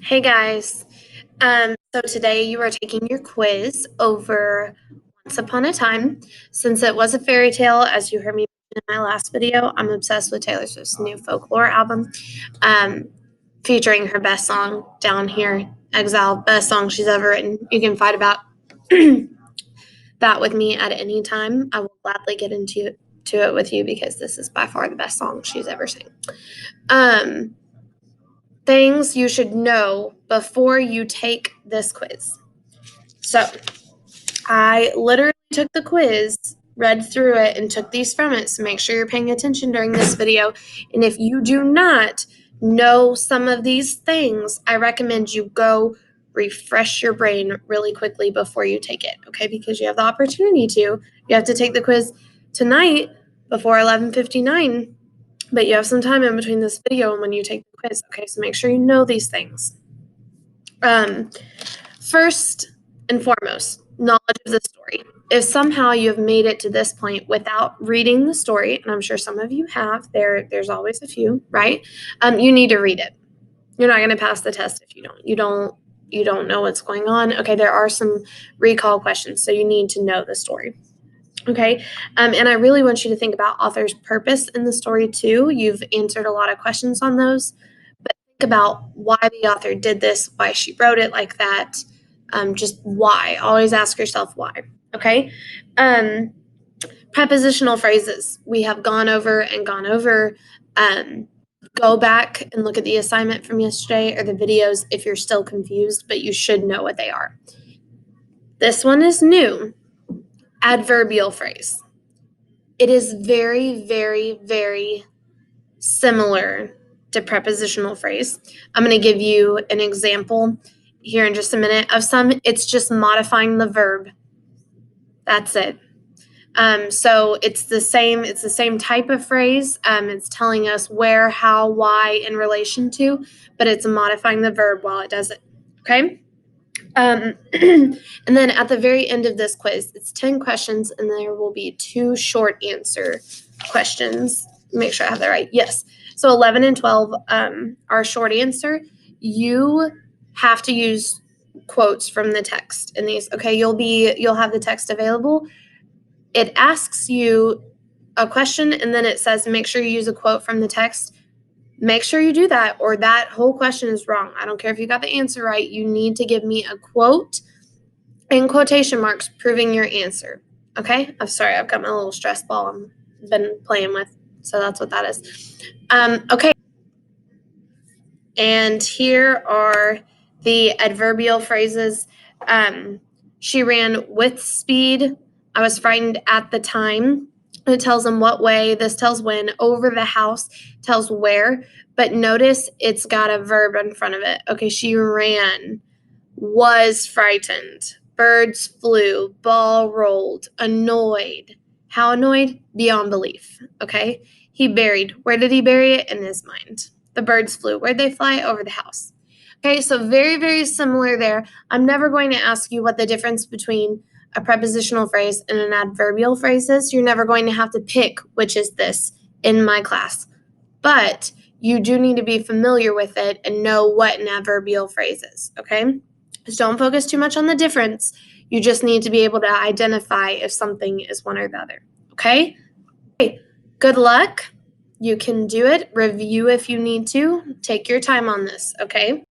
Hey guys. So today you are taking your quiz over Once Upon a Time. Since it was a fairy tale, as you heard me in my last video, I'm obsessed with Taylor Swift's new folklore album, featuring her best song, Down Here, Exile, best song she's ever written. You can fight about that with me at any time. I will gladly get into it with you because this is by far the best song she's ever sang. Things you should know before you take this quiz. So I literally took the quiz, read through it, and took these from it. So make sure you're paying attention during this video. And if you do not know some of these things, I recommend you go refresh your brain really quickly before you take it, okay? Because you have the opportunity to. You have to take the quiz tonight before 11:59. But you have some time in between this video and when you take the quiz, okay? So make sure you know these things. First and foremost, knowledge of the story. If somehow you have made it to this point without reading the story, and I'm sure some of you have, there's always a few, right? You need to read it. You're not going to pass the test if you don't. You don't know what's going on. Okay, there are some recall questions, so you need to know the story. Okay, and I really want you to think about author's purpose in the story too. You've answered a lot of questions on those, but think about why the author did this, why she wrote it like that, just why. Always ask yourself why, okay? Prepositional phrases we have gone over. Go back and look at the assignment from yesterday or the videos if you're still confused, but you should know what they are. This one is new. Adverbial phrase. It is very, very, very similar to prepositional phrase. I'm going to give you an example here in just a minute of some. It's just modifying the verb. That's it. So it's the same type of phrase. It's telling us where, how, why in relation to, but it's modifying the verb while it does it. Okay. And then at the very end of this quiz, it's 10 questions and there will be 2 short answer questions. Make sure I have that right. Yes. So 11 and 12 are short answer. You have to use quotes from the text in these. Okay. You'll have the text available. It asks you a question and then it says, make sure you use a quote from the text. Make sure you do that or that whole question is wrong. I don't care if you got the answer right. You need to give me a quote in quotation marks proving your answer. Okay? I'm sorry. I've got my little stress ball I've been playing with. So that's what that is. Okay. And here are the adverbial phrases. She ran with speed. I was frightened at the time. It tells them what way. This tells when. Over the house tells where. But notice it's got a verb in front of it. Okay, she ran. Was frightened. Birds flew. Ball rolled. Annoyed. How annoyed? Beyond belief. Okay? He buried. Where did he bury it? In his mind. The birds flew. Where'd they fly? Over the house. Okay, so very, very similar there. I'm never going to ask you what the difference between a prepositional phrase and an adverbial phrase is. You're never going to have to pick which is this in my class. But you do need to be familiar with it and know what an adverbial phrase is, okay? So don't focus too much on the difference. You just need to be able to identify if something is one or the other, okay? Good luck. You can do it. Review if you need to. Take your time on this, okay?